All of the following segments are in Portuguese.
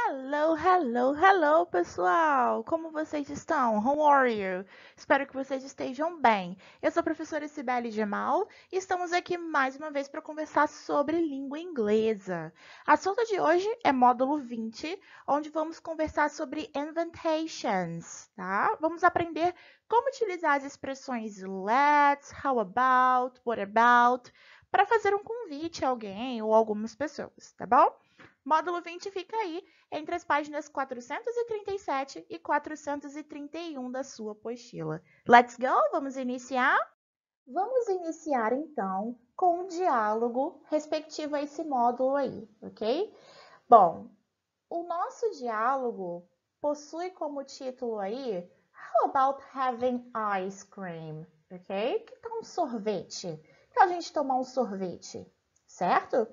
Hello, hello, hello, pessoal! Como vocês estão? How are you? Espero que vocês estejam bem. Eu sou a professora Cibele Gemal e estamos aqui mais uma vez para conversar sobre língua inglesa. O assunto de hoje é módulo 20, onde vamos conversar sobre inventations, tá? Vamos aprender como utilizar as expressões let's, how about, what about, para fazer um convite a alguém ou algumas pessoas, tá bom? Módulo 20 fica aí entre as páginas 437 e 431 da sua apostila. Let's go? Vamos iniciar? Vamos iniciar então com um diálogo respectivo a esse módulo aí, ok? Bom, o nosso diálogo possui como título aí How about having ice cream? Ok? Que tal um sorvete? Que tal a gente tomar um sorvete? Certo?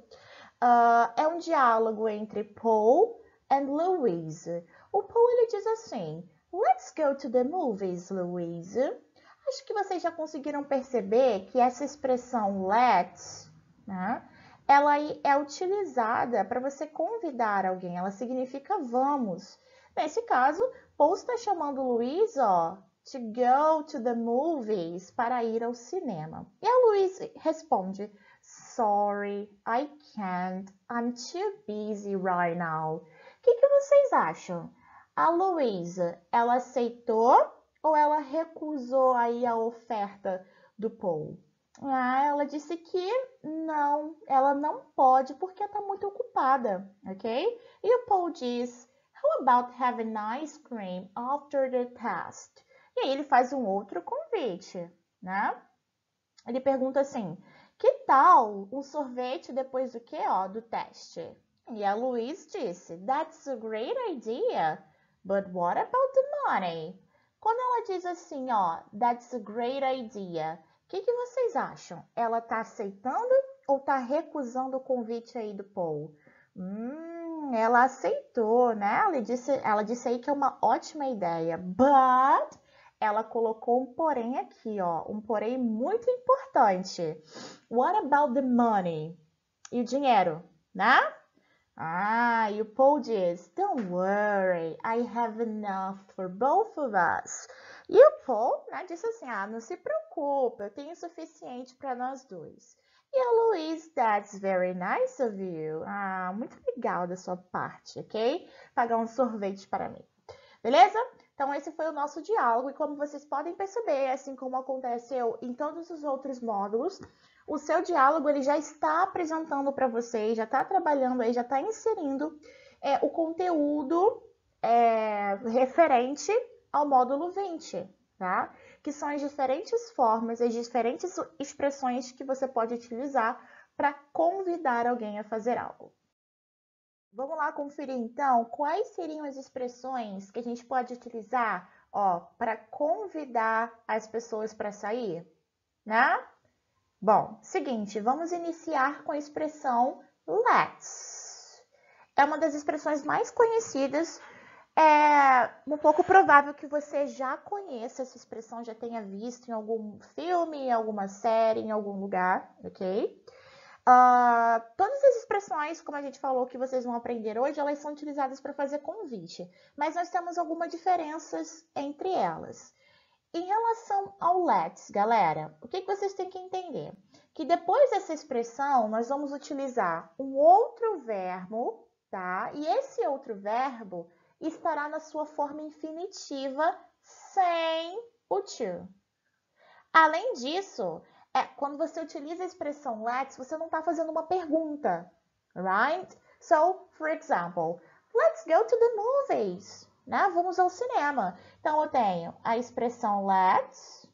É um diálogo entre Paul and Louise. O Paul ele diz assim: Let's go to the movies, Louise. Acho que vocês já conseguiram perceber que essa expressão let's, né, ela é utilizada para você convidar alguém. Ela significa vamos. Nesse caso, Paul está chamando Louise, ó, to go to the movies, para ir ao cinema. E a Louise responde: Sorry, I can't. I'm too busy right now. O que vocês acham? A Luísa, ela aceitou ou ela recusou aí a oferta do Paul? Ela disse que não, ela não pode porque está muito ocupada, ok? E o Paul diz, How about having ice cream after the test? E aí ele faz um outro convite, né? Ele pergunta assim, que tal um sorvete depois do quê? Ó, do teste. E a Louise disse, That's a great idea, but what about the money? Quando ela diz assim, ó, That's a great idea, o que vocês acham? Ela está aceitando ou está recusando o convite aí do Paul? Ela aceitou, né? Ela disse aí que é uma ótima ideia, but ela colocou um porém aqui, ó, um porém muito importante. What about the money? E o dinheiro, né? E o Paul diz, Don't worry, I have enough for both of us. E o Paul, né, disse assim, não se preocupe, eu tenho o suficiente para nós dois. E a Louise, that's very nice of you. Muito legal da sua parte, ok? Pagar um sorvete para mim. Beleza? Então, esse foi o nosso diálogo e como vocês podem perceber, assim como aconteceu em todos os outros módulos, o seu diálogo ele já está apresentando para vocês, já está trabalhando aí, já está inserindo o conteúdo referente ao módulo 20, tá? Que são as diferentes formas, as diferentes expressões que você pode utilizar para convidar alguém a fazer algo. Vamos lá conferir então quais seriam as expressões que a gente pode utilizar, ó, para convidar as pessoas para sair, né? Bom, seguinte, vamos iniciar com a expressão let's. É uma das expressões mais conhecidas. É um pouco provável que você já conheça essa expressão, já tenha visto em algum filme, em alguma série, em algum lugar, ok? Todas as expressões, como a gente falou, que vocês vão aprender hoje, elas são utilizadas para fazer convite, mas nós temos algumas diferenças entre elas. Em relação ao let's, galera, o que vocês têm que entender? Que depois dessa expressão, nós vamos utilizar um outro verbo, tá? E esse outro verbo estará na sua forma infinitiva sem o to. Além disso, quando você utiliza a expressão let's, você não está fazendo uma pergunta, right? So, for example, let's go to the movies, né? Vamos ao cinema. Então, eu tenho a expressão let's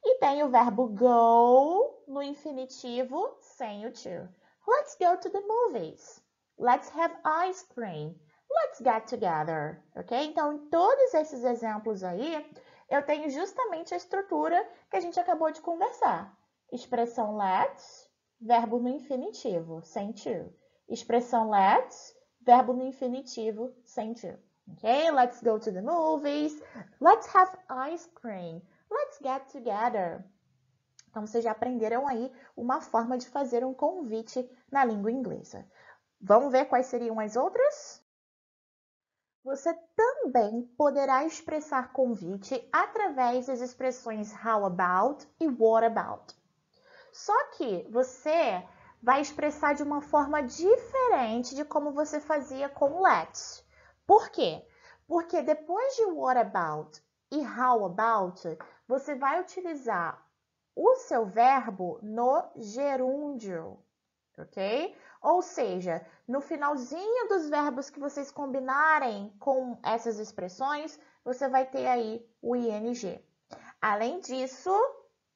e tenho o verbo go no infinitivo sem o to. Let's go to the movies. Let's have ice cream. Let's get together, ok? Então, em todos esses exemplos aí, eu tenho justamente a estrutura que a gente acabou de conversar. Expressão let's, verbo no infinitivo, sem to. Expressão let's, verbo no infinitivo, sem to. Ok? Let's go to the movies. Let's have ice cream. Let's get together. Então, vocês já aprenderam aí uma forma de fazer um convite na língua inglesa. Vamos ver quais seriam as outras? Você também poderá expressar convite através das expressões how about e what about. Só que você vai expressar de uma forma diferente de como você fazia com let's. Por quê? Porque depois de what about e how about, você vai utilizar o seu verbo no gerúndio, ok? Ou seja, no finalzinho dos verbos que vocês combinarem com essas expressões, você vai ter aí o ing. Além disso,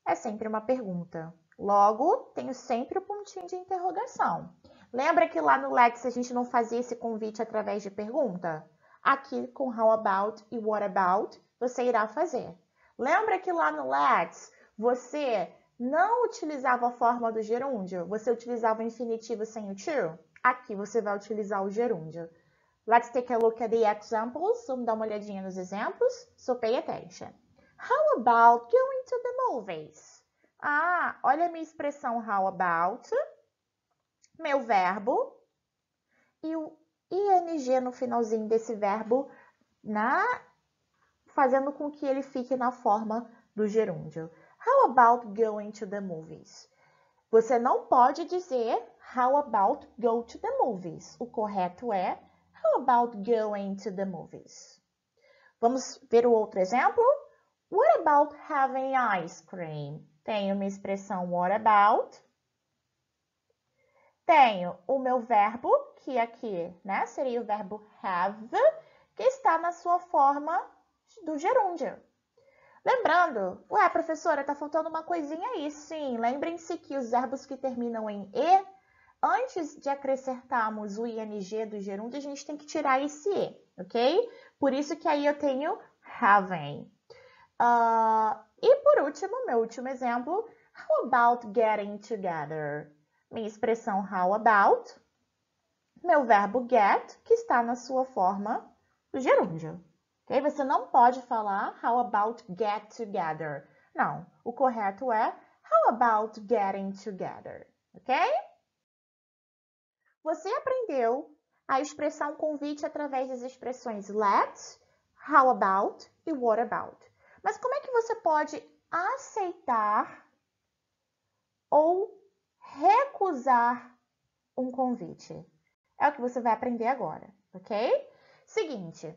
é sempre uma pergunta. Logo, tenho sempre o pontinho de interrogação. Lembra que lá no Let's a gente não fazia esse convite através de pergunta? Aqui com how about e what about, você irá fazer. Lembra que lá no Let's você não utilizava a forma do gerúndio? Você utilizava o infinitivo sem o to? Aqui você vai utilizar o gerúndio. Let's take a look at the examples. Vamos dar uma olhadinha nos exemplos. So pay attention. How about going to the movies? Ah, olha a minha expressão how about, meu verbo e o ing no finalzinho desse verbo, fazendo com que ele fique na forma do gerúndio. How about going to the movies? Você não pode dizer how about go to the movies. O correto é how about going to the movies? Vamos ver o outro exemplo? What about having ice cream? Tenho uma expressão what about. Tenho o meu verbo, que aqui, seria o verbo have, que está na sua forma do gerúndio. Lembrando, professora, tá faltando uma coisinha aí. Sim, lembrem-se que os verbos que terminam em e, antes de acrescentarmos o ing do gerúndio, a gente tem que tirar esse e, ok? Por isso que aí eu tenho having. E por último, meu último exemplo, how about getting together? Minha expressão how about, meu verbo get, que está na sua forma do gerúndio. Okay? Você não pode falar how about get together. Não, o correto é how about getting together. Ok? Você aprendeu a expressar um convite através das expressões let's, how about e what about. Mas como é que você pode aceitar ou recusar um convite? É o que você vai aprender agora, ok? Seguinte,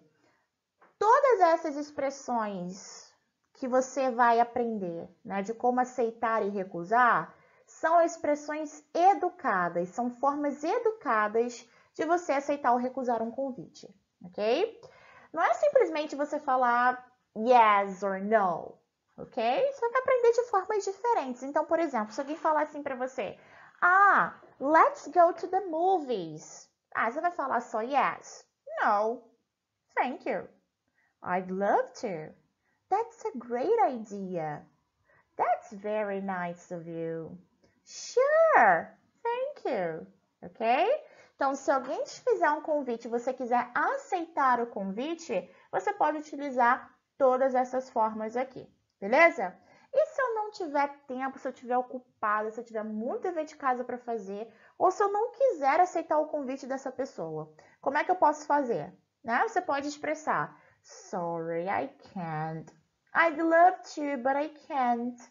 todas essas expressões que você vai aprender, de como aceitar e recusar, são expressões educadas, são formas educadas de você aceitar ou recusar um convite, ok? Não é simplesmente você falar yes or no, ok? Você vai aprender de formas diferentes. Então, por exemplo, se alguém falar assim para você, let's go to the movies. Você vai falar só yes? No, thank you. I'd love to. That's a great idea. That's very nice of you. Sure, thank you. Ok? Então, se alguém te fizer um convite e você quiser aceitar o convite, você pode utilizar todas essas formas aqui, beleza? E se eu não tiver tempo, se eu estiver ocupada, se eu tiver muito dever de casa para fazer, ou se eu não quiser aceitar o convite dessa pessoa, como é que eu posso fazer? Você pode expressar, sorry, I can't. I'd love to, but I can't.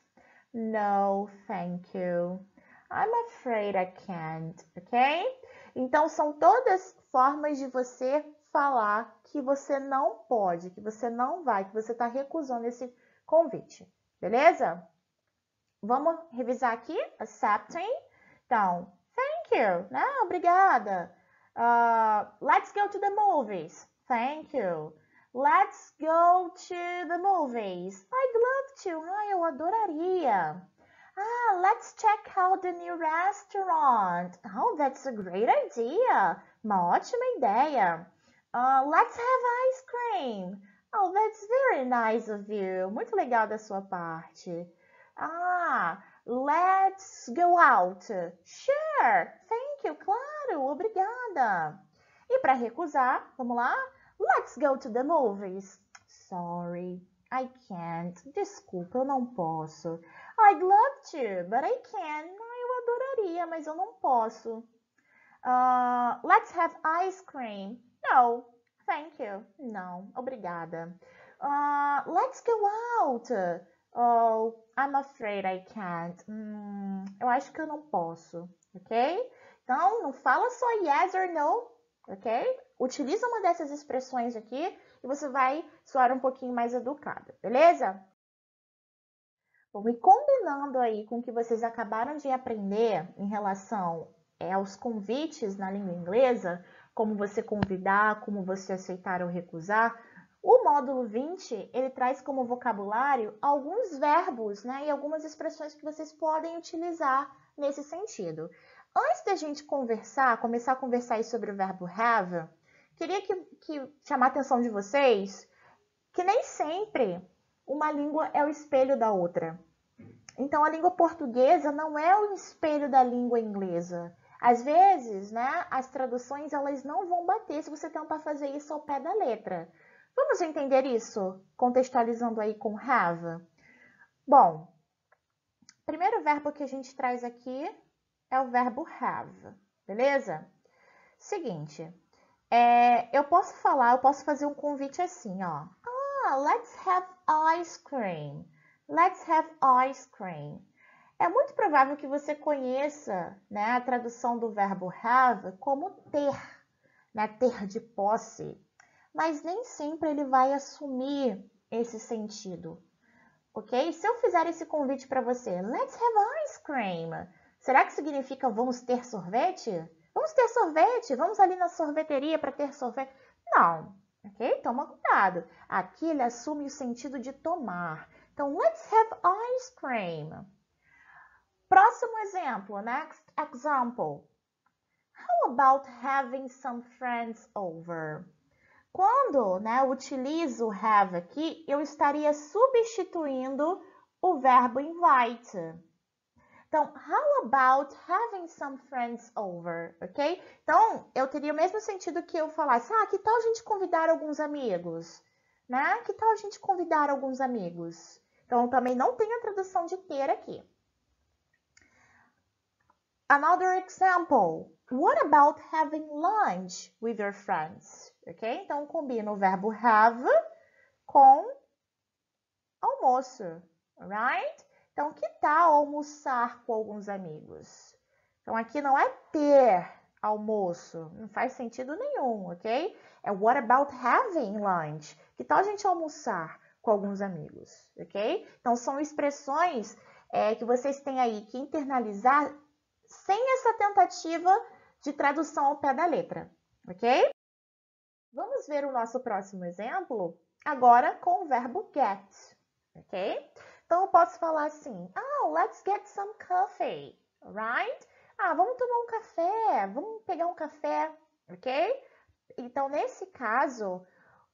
No, thank you. I'm afraid I can't, ok? Então, são todas formas de você falar que você não pode, que você não vai, que você está recusando esse convite, beleza? Vamos revisar aqui? Accepting. Então, thank you, Obrigada. Let's go to the movies. Thank you. Let's go to the movies. I'd love to. Eu adoraria. Let's check out the new restaurant. Oh, that's a great idea. Uma ótima ideia. Let's have ice cream. Oh, that's very nice of you. Muito legal da sua parte. Let's go out. Sure, thank you, claro, obrigada. E para recusar, vamos lá? Let's go to the movies. Sorry, I can't. Desculpa, eu não posso. I'd love to, but I can't. Eu adoraria, mas eu não posso. Let's have ice cream. No, thank you. Não, obrigada. Let's go out. Oh, I'm afraid I can't. Eu acho que eu não posso, ok? Então, não fala só yes or no, ok? Utiliza uma dessas expressões aqui e você vai soar um pouquinho mais educada, beleza? Bom, e combinando aí com o que vocês acabaram de aprender em relação aos convites na língua inglesa, como você convidar, como você aceitar ou recusar, o módulo 20, ele traz como vocabulário alguns verbos, né, e algumas expressões que vocês podem utilizar nesse sentido. Antes da gente começar a conversar aí sobre o verbo have, queria chamar a atenção de vocês que nem sempre uma língua é o espelho da outra. Então, a língua portuguesa não é o espelho da língua inglesa. Às vezes, né, as traduções elas não vão bater se você tentar fazer isso ao pé da letra. Vamos entender isso contextualizando aí com have? Bom, o primeiro verbo que a gente traz aqui é o verbo have, beleza? Seguinte, eu posso fazer um convite assim, ó. Let's have ice cream. Let's have ice cream. É muito provável que você conheça, né, a tradução do verbo have como ter, né, ter de posse. Mas nem sempre ele vai assumir esse sentido, ok? Se eu fizer esse convite para você, let's have ice cream, será que significa vamos ter sorvete? Vamos ter sorvete? Vamos ali na sorveteria para ter sorvete? Não, ok? Toma cuidado. Aqui ele assume o sentido de tomar. Então, let's have ice cream. Próximo exemplo, next example. How about having some friends over? Quando, né, eu utilizo have aqui, eu estaria substituindo o verbo invite. Então, how about having some friends over, ok? Então, eu teria o mesmo sentido que eu falasse, que tal a gente convidar alguns amigos? Né? Que tal a gente convidar alguns amigos? Então, também não tem a tradução de ter aqui. Another example. What about having lunch with your friends? Ok? Então, combina o verbo have com almoço, right? Então, que tal almoçar com alguns amigos? Então, aqui não é ter almoço, não faz sentido nenhum, ok? É what about having lunch? Que tal a gente almoçar com alguns amigos, ok? Então, são expressões que vocês têm aí que internalizar sem essa tentativa de tradução ao pé da letra, ok? Vamos ver o nosso próximo exemplo agora com o verbo get, ok? Então, eu posso falar assim, let's get some coffee, right? Vamos tomar um café, vamos pegar um café, ok? Então, nesse caso,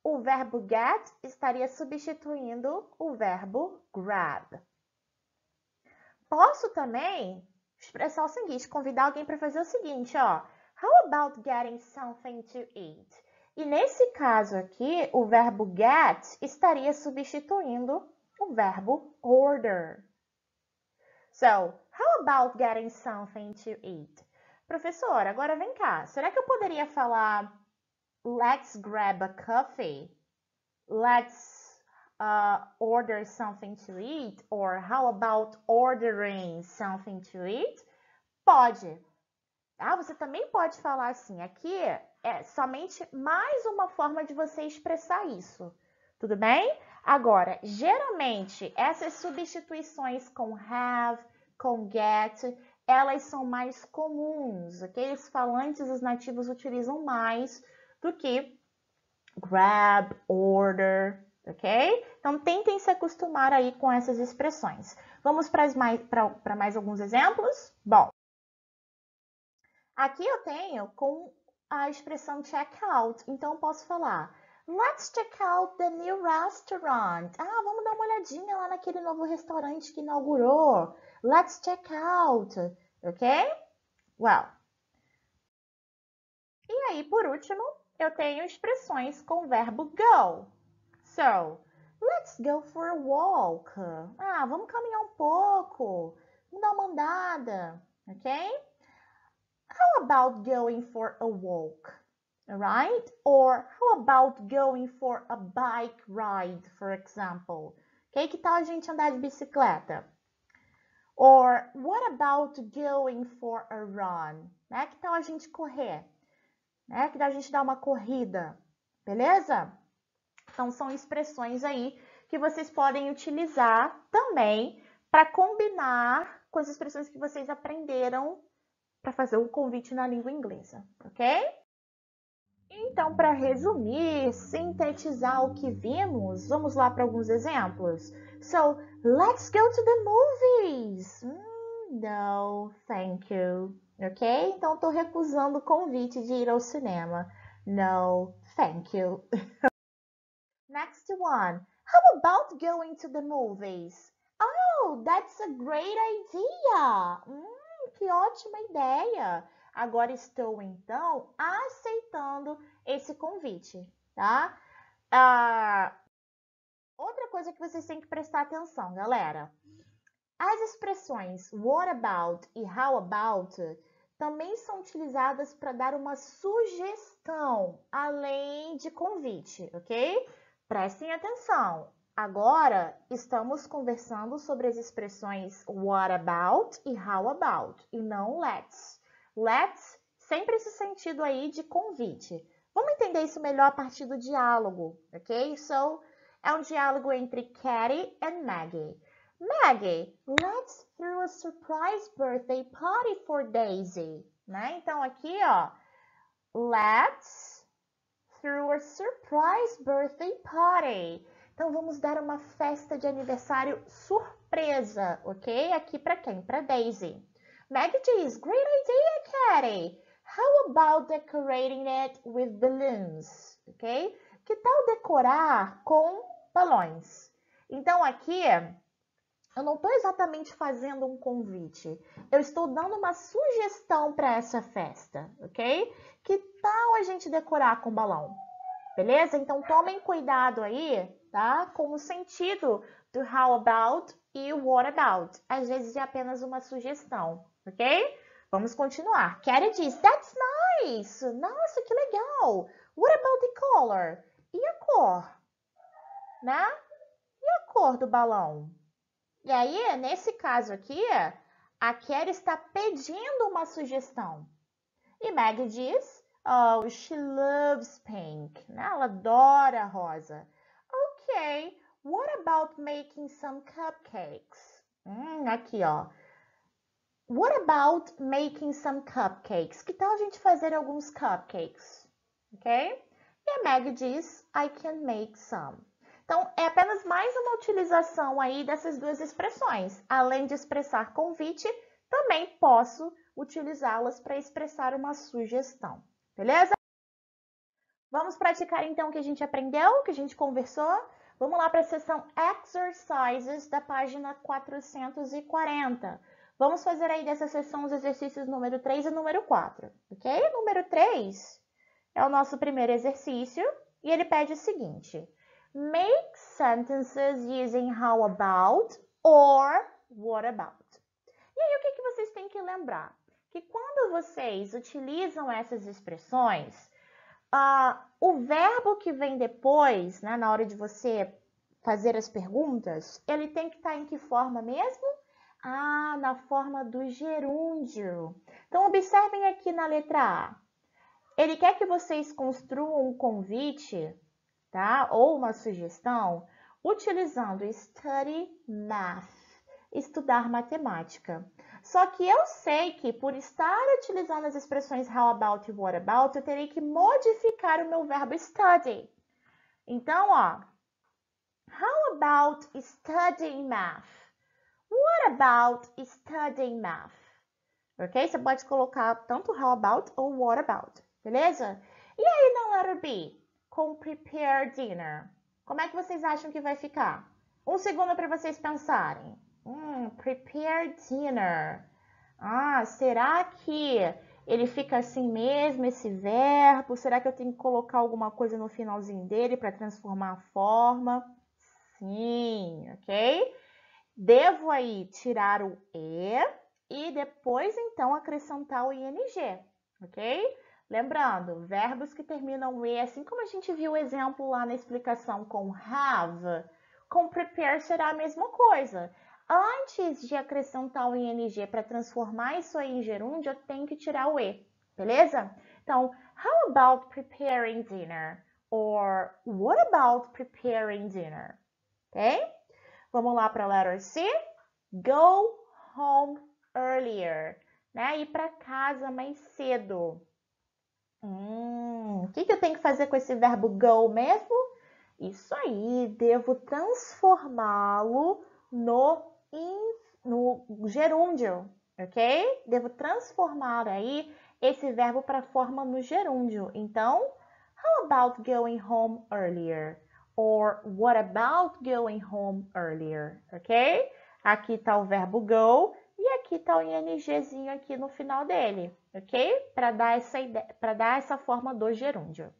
o verbo get estaria substituindo o verbo grab. Posso também expressar o seguinte, convidar alguém para fazer o seguinte, ó. How about getting something to eat? E nesse caso aqui, o verbo get estaria substituindo o verbo order. So, how about getting something to eat? Professor, agora vem cá. Será que eu poderia falar let's grab a coffee? Let's order something to eat? Or how about ordering something to eat? Pode. Você também pode falar assim. Aqui é somente mais uma forma de você expressar isso. Tudo bem? Agora, geralmente, essas substituições com have, com get, elas são mais comuns, ok? Os falantes, os nativos utilizam mais do que grab, order, ok? Então, tentem se acostumar aí com essas expressões. Vamos para mais alguns exemplos? Bom, aqui eu tenho com a expressão check out. Então, eu posso falar, let's check out the new restaurant. Vamos dar uma olhadinha lá naquele novo restaurante que inaugurou. Let's check out, ok? Well. E aí, por último, eu tenho expressões com o verbo go. So, let's go for a walk. Vamos caminhar um pouco. Vamos dar uma andada, ok? How about going for a walk? right? Or how about going for a bike ride, for example? Okay? Que tal a gente andar de bicicleta? Or what about going for a run? Né? Que tal a gente correr? Né? Que tal a gente dar uma corrida? Beleza? Então, são expressões aí que vocês podem utilizar também para combinar com as expressões que vocês aprenderam para fazer o convite na língua inglesa, ok? Então, para resumir, sintetizar o que vimos, vamos lá para alguns exemplos. So, let's go to the movies. No, thank you. Ok? Então, estou recusando o convite de ir ao cinema. No, thank you. Next one. How about going to the movies? Oh, that's a great idea. Que ótima ideia. Agora estou, então, aceitando esse convite, tá? Outra coisa que vocês têm que prestar atenção, galera. As expressões what about e how about também são utilizadas para dar uma sugestão, além de convite, ok? Prestem atenção. Agora, estamos conversando sobre as expressões what about e how about, e não let's. Let's, sempre esse sentido aí de convite. Vamos entender isso melhor a partir do diálogo, ok? So, é um diálogo entre Katie e Maggie. Maggie, let's throw a surprise birthday party for Daisy. Né? Então, aqui, ó, let's throw a surprise birthday party. Então, vamos dar uma festa de aniversário surpresa, ok? Aqui para quem? Para Daisy. Maggie diz, great idea, Katie. How about decorating it with balloons? Ok? Que tal decorar com balões? Então, aqui eu não estou exatamente fazendo um convite, eu estou dando uma sugestão para essa festa, ok? Que tal a gente decorar com balão? Beleza? Então tomem cuidado aí, tá? Com o sentido do how about e o what about. Às vezes é apenas uma sugestão, ok? Vamos continuar. Katie diz, that's nice! Nossa, que legal! What about the color? E a cor? Né? E a cor do balão? E aí, nesse caso aqui, a Katie está pedindo uma sugestão. E Maggie diz, oh, she loves pink. Ela adora rosa. Ok, what about making some cupcakes? Aqui, ó. What about making some cupcakes? Que tal a gente fazer alguns cupcakes? Ok? E a Maggie diz, I can make some. Então, é apenas mais uma utilização aí dessas duas expressões. Além de expressar convite, também posso utilizá-las para expressar uma sugestão. Beleza? Vamos praticar então o que a gente aprendeu, o que a gente conversou? Vamos lá para a seção Exercises da página 440. Vamos fazer aí dessa seção os exercícios número 3 e número 4, ok? Número 3 é o nosso primeiro exercício e ele pede o seguinte: make sentences using how about or what about. E aí, o que vocês têm que lembrar? Que quando vocês utilizam essas expressões, o verbo que vem depois, né, na hora de você fazer as perguntas, ele tem que estar em que forma mesmo? Na forma do gerúndio. Então, observem aqui na letra A. Ele quer que vocês construam um convite, tá? Ou uma sugestão, utilizando study math, estudar matemática. Só que eu sei que por estar utilizando as expressões how about e what about, eu terei que modificar o meu verbo study. Então, ó, how about studying math? What about studying math? Ok? Você pode colocar tanto how about ou what about, beleza? E aí na letra B, com prepare dinner, como é que vocês acham que vai ficar? Um segundo para vocês pensarem. Prepare dinner. Será que ele fica assim mesmo, esse verbo? Será que eu tenho que colocar alguma coisa no finalzinho dele para transformar a forma? Sim, ok? Devo aí tirar o E e depois então acrescentar o ING, ok? Lembrando, verbos que terminam em E, assim como a gente viu o exemplo lá na explicação com have, com prepare será a mesma coisa. Antes de acrescentar o ing para transformar isso aí em gerúndio, eu tenho que tirar o E, beleza? Então, how about preparing dinner? Or what about preparing dinner? Ok? Vamos lá para a letra C. Go home earlier. Né? Ir para casa mais cedo. O que eu tenho que fazer com esse verbo go mesmo? Isso aí, devo transformá-lo no gerúndio, ok? Devo transformar aí esse verbo para a forma no gerúndio. Então, how about going home earlier? Or what about going home earlier? Ok? Aqui está o verbo go e aqui está o ingzinho aqui no final dele, ok? Para dar essa forma do gerúndio.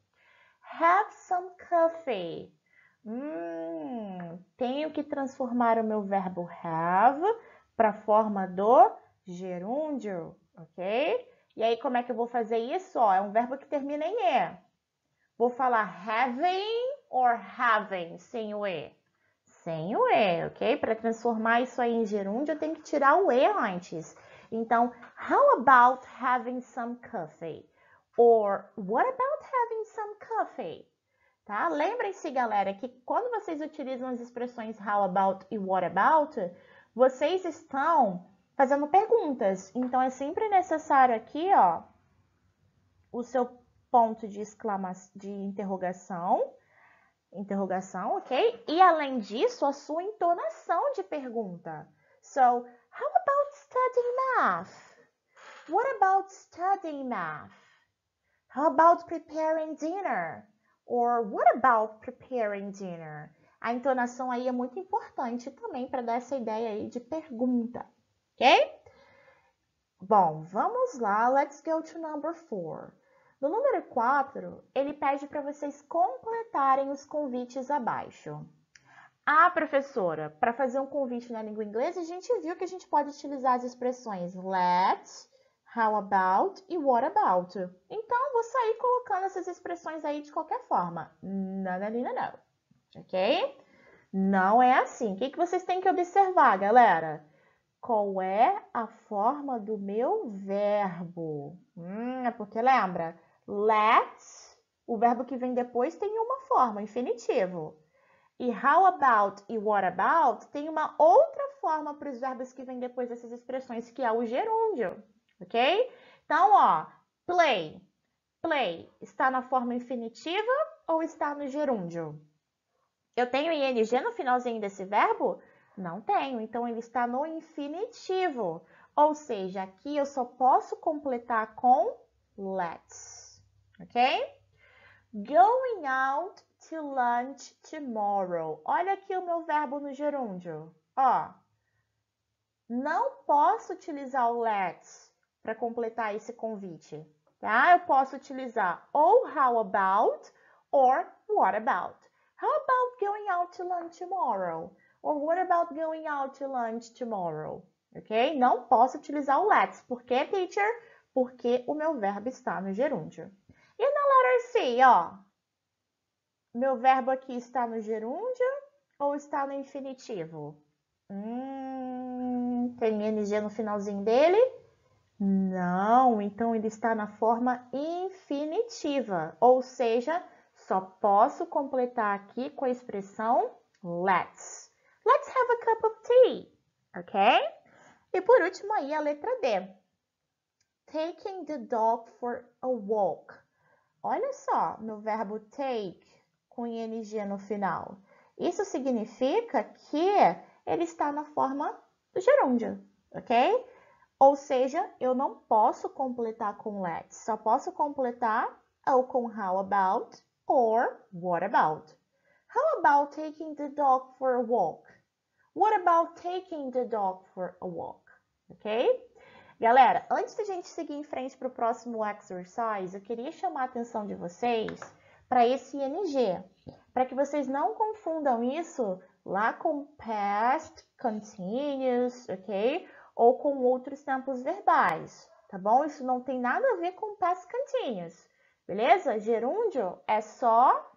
Have some coffee. Tenho que transformar o meu verbo have para a forma do gerúndio, ok? E aí, como é que eu vou fazer isso? Ó, é um verbo que termina em E. Vou falar having or having, sem o E. Sem o E, ok? Para transformar isso aí em gerúndio, eu tenho que tirar o E antes. Então, how about having some coffee? Or, what about having some coffee? Tá? Lembrem-se, galera, que quando vocês utilizam as expressões how about e what about, vocês estão fazendo perguntas. Então, é sempre necessário aqui, ó, o seu ponto de exclamação, de interrogação, ok? E além disso, a sua entonação de pergunta. So, how about studying math? What about studying math? How about preparing dinner? Or what about preparing dinner? A entonação aí é muito importante também para dar essa ideia aí de pergunta, ok? Bom, vamos lá. Let's go to number 4. No número 4, ele pede para vocês completarem os convites abaixo. Ah, professora, para fazer um convite na língua inglesa, a gente viu que a gente pode utilizar as expressões let, how about e what about. Então, vou sair colocando essas expressões aí de qualquer forma. Não, ok? Não é assim. O que vocês têm que observar, galera? Qual é a forma do meu verbo? É porque lembra, let, o verbo que vem depois tem uma forma, infinitivo. E how about e what about tem uma outra forma para os verbos que vêm depois dessas expressões, que é o gerúndio, ok? Então, ó, play. Play está na forma infinitiva ou está no gerúndio? Eu tenho ing no finalzinho desse verbo? Não tenho, então ele está no infinitivo. Ou seja, aqui eu só posso completar com let's, ok? Going out to lunch tomorrow. Olha aqui o meu verbo no gerúndio. Ó, não posso utilizar o let's para completar esse convite, tá? Eu posso utilizar ou how about or what about. How about going out to lunch tomorrow? Or what about going out to lunch tomorrow? Ok? Não posso utilizar o let's. Por quê, teacher? Porque o meu verbo está no gerúndio. E na letra C, ó. Meu verbo aqui está no gerúndio ou está no infinitivo? Tem ing no finalzinho dele? Não, então ele está na forma infinitiva, ou seja, só posso completar aqui com a expressão let's. Let's have a cup of tea, ok? E por último aí a letra D. Taking the dog for a walk. Olha só, meu verbo take com ing no final. Isso significa que ele está na forma do gerúndio, ok? Ou seja, eu não posso completar com let's, só posso completar ou com how about or what about. How about taking the dog for a walk? What about taking the dog for a walk? Ok? Galera, antes da gente seguir em frente para o próximo exercise, eu queria chamar a atenção de vocês para esse ing, para que vocês não confundam isso lá com past continuous, ok? Ou com outros tempos verbais. tá bom? Isso não tem nada a ver com past continuous, beleza? Gerúndio é só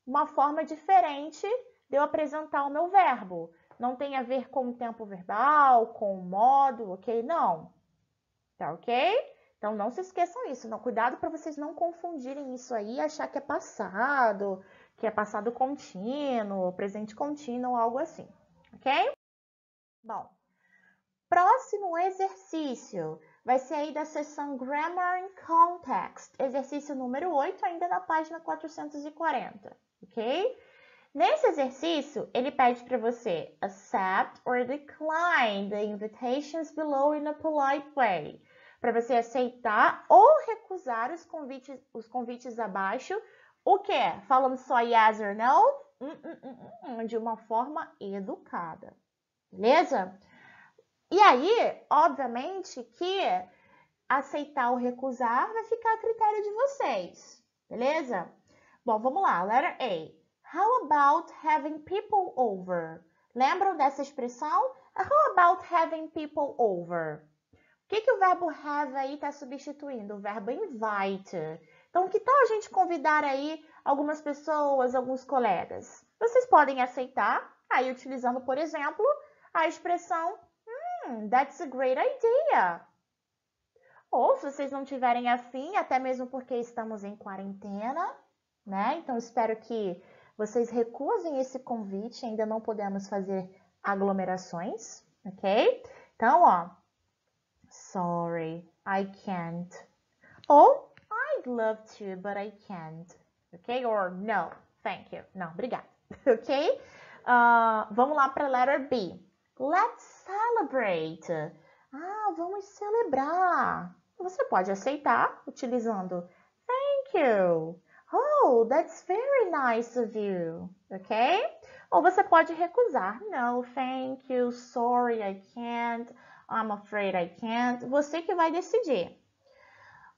uma forma diferente de eu apresentar o meu verbo. Não tem a ver com o tempo verbal, com o modo, ok? Não. Tá ok? Então não se esqueçam isso. Não, cuidado para vocês não confundirem isso aí e achar que é passado contínuo, presente contínuo, algo assim. Ok? Bom, próximo exercício vai ser aí da seção Grammar and Context, exercício número 8, ainda na página 440, ok? Nesse exercício, ele pede para você accept or decline the invitations below in a polite way. Para você aceitar ou recusar os convites abaixo. O quê? Falando só yes or no? De uma forma educada. Beleza? E aí, obviamente que aceitar ou recusar vai ficar a critério de vocês. Beleza? Bom, vamos lá. Letter A. How about having people over? Lembram dessa expressão? How about having people over? O que o verbo have aí está substituindo? O verbo invite. Então, que tal a gente convidar aí algumas pessoas, alguns colegas? Vocês podem aceitar, aí utilizando, por exemplo, a expressão that's a great idea. Ou se vocês não tiverem afim, até mesmo porque estamos em quarentena, né? Então, espero que vocês recusem esse convite, ainda não podemos fazer aglomerações, ok? Então, ó, sorry, I can't. Ou, I'd love to, but I can't, ok? Or, no, thank you. Não, obrigada, ok? Vamos lá para a letter B. Let's celebrate. Vamos celebrar. Você pode aceitar utilizando thank you. Oh, that's very nice of you. Ok? Ou você pode recusar. No, thank you. Sorry, I can't. I'm afraid I can't. Você que vai decidir.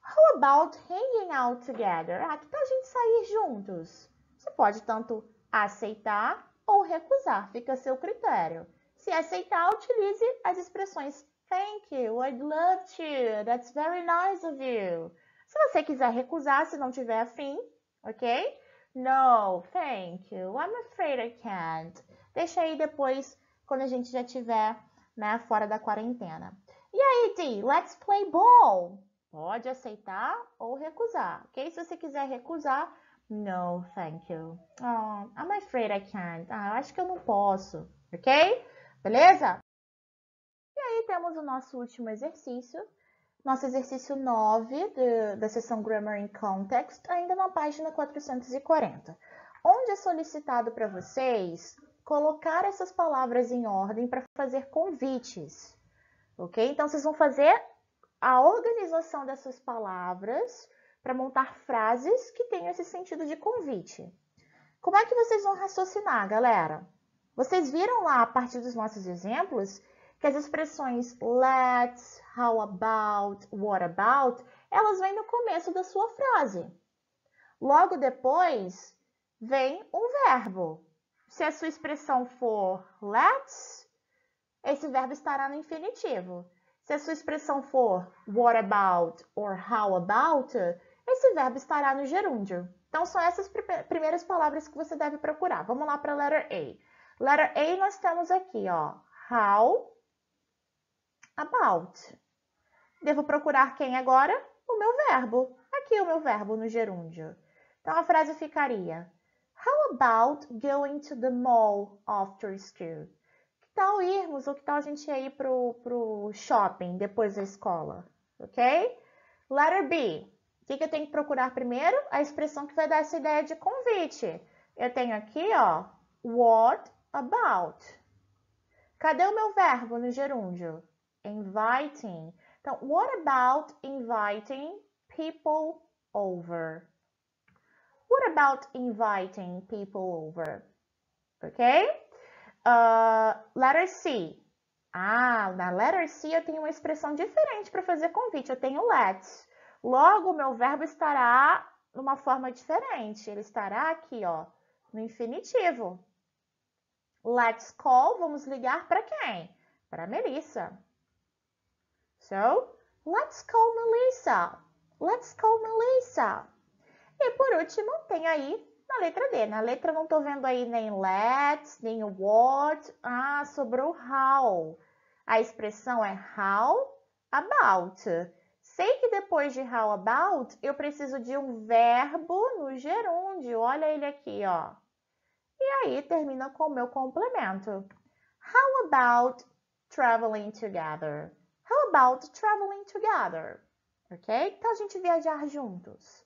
How about hanging out together? Que tal a gente sair juntos? Você pode tanto aceitar ou recusar. Fica a seu critério. Se aceitar, utilize as expressões thank you, I'd love to, that's very nice of you. Se você quiser recusar, se não tiver afim, ok? No, thank you, I'm afraid I can't. Deixa aí depois, quando a gente já estiver, né, fora da quarentena. E aí, Dee, let's play ball. Pode aceitar ou recusar, ok? Se você quiser recusar, no, thank you. Oh, I'm afraid I can't. Eu acho que eu não posso, ok? Beleza? E aí temos o nosso último exercício, nosso exercício 9 da seção Grammar in Context, ainda na página 440, onde é solicitado para vocês colocar essas palavras em ordem para fazer convites, ok? Então, vocês vão fazer a organização dessas palavras para montar frases que tenham esse sentido de convite. Como é que vocês vão raciocinar, galera? Vocês viram lá, a partir dos nossos exemplos, que as expressões let's, how about, what about, elas vêm no começo da sua frase. Logo depois, vem um verbo. Se a sua expressão for let's, esse verbo estará no infinitivo. Se a sua expressão for what about or how about, esse verbo estará no gerúndio. Então, são essas primeiras palavras que você deve procurar. Vamos lá para a letter A. Letter A nós temos aqui, ó, how about. Devo procurar quem agora? O meu verbo. Aqui o meu verbo no gerúndio. Então, a frase ficaria how about going to the mall after school? Que tal irmos, ou que tal a gente ir pro shopping depois da escola? Ok? Letter B. O que eu tenho que procurar primeiro? A expressão que vai dar essa ideia de convite. Eu tenho aqui, ó, what about. Cadê o meu verbo no gerúndio? Inviting. Então, what about inviting people over? What about inviting people over? Ok? Letter C. Na letter C eu tenho uma expressão diferente para fazer convite. Eu tenho let's. Logo, o meu verbo estará numa forma diferente. Ele estará aqui, ó, no infinitivo. Let's call. Vamos ligar para quem? Para Melissa. So, Let's call Melissa. Let's call Melissa. E por último, tem aí na letra D. Na letra não tô vendo aí nem let's, nem what. Ah, sobrou how. A expressão é how about. Sei que depois de how about, eu preciso de um verbo no gerúndio. Olha ele aqui, ó. E aí termina com o meu complemento. How about traveling together? How about traveling together? Ok? Então a gente viajar juntos.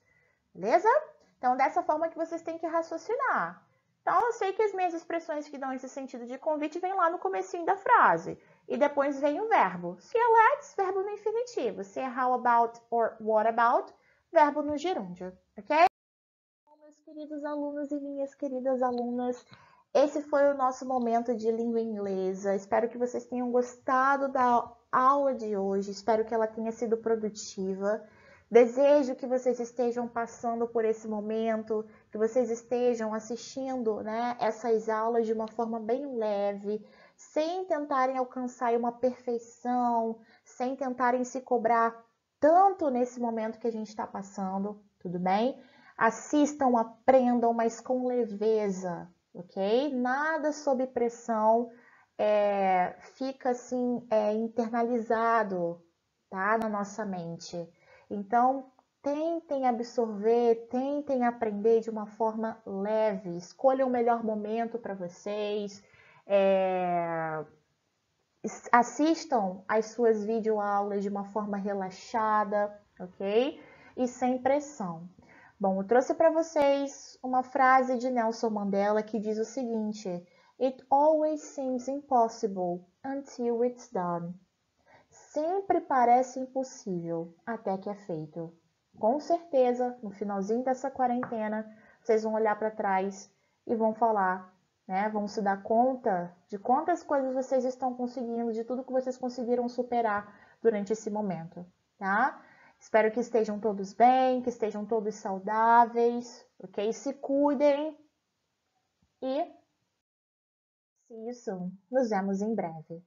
Beleza? Então, dessa forma que vocês têm que raciocinar. Então, eu sei que as minhas expressões que dão esse sentido de convite vêm lá no comecinho da frase. E depois vem o verbo. Se é let's, verbo no infinitivo. Se é how about or what about, verbo no gerúndio. Ok? Meus queridos alunos e minhas queridas alunas, esse foi o nosso momento de língua inglesa. Espero que vocês tenham gostado da aula de hoje. Espero que ela tenha sido produtiva. Desejo que vocês estejam passando por esse momento, que vocês estejam assistindo, né, essas aulas de uma forma bem leve, sem tentarem alcançar uma perfeição, sem tentarem se cobrar tanto nesse momento que a gente está passando, tudo bem? Assistam, aprendam, mas com leveza, ok? Nada sob pressão fica assim internalizado, tá, na nossa mente. Então, tentem absorver, tentem aprender de uma forma leve. Escolham o melhor momento para vocês. Assistam às suas videoaulas de uma forma relaxada, ok? E sem pressão. Bom, eu trouxe para vocês uma frase de Nelson Mandela que diz o seguinte: It always seems impossible until it's done. Sempre parece impossível até que é feito. Com certeza, no finalzinho dessa quarentena, vocês vão olhar para trás e vão falar, né? Vão se dar conta de quantas coisas vocês estão conseguindo, de tudo que vocês conseguiram superar durante esse momento, tá? Espero que estejam todos bem, que estejam todos saudáveis, ok? Se cuidem e see you soon. Nos vemos em breve.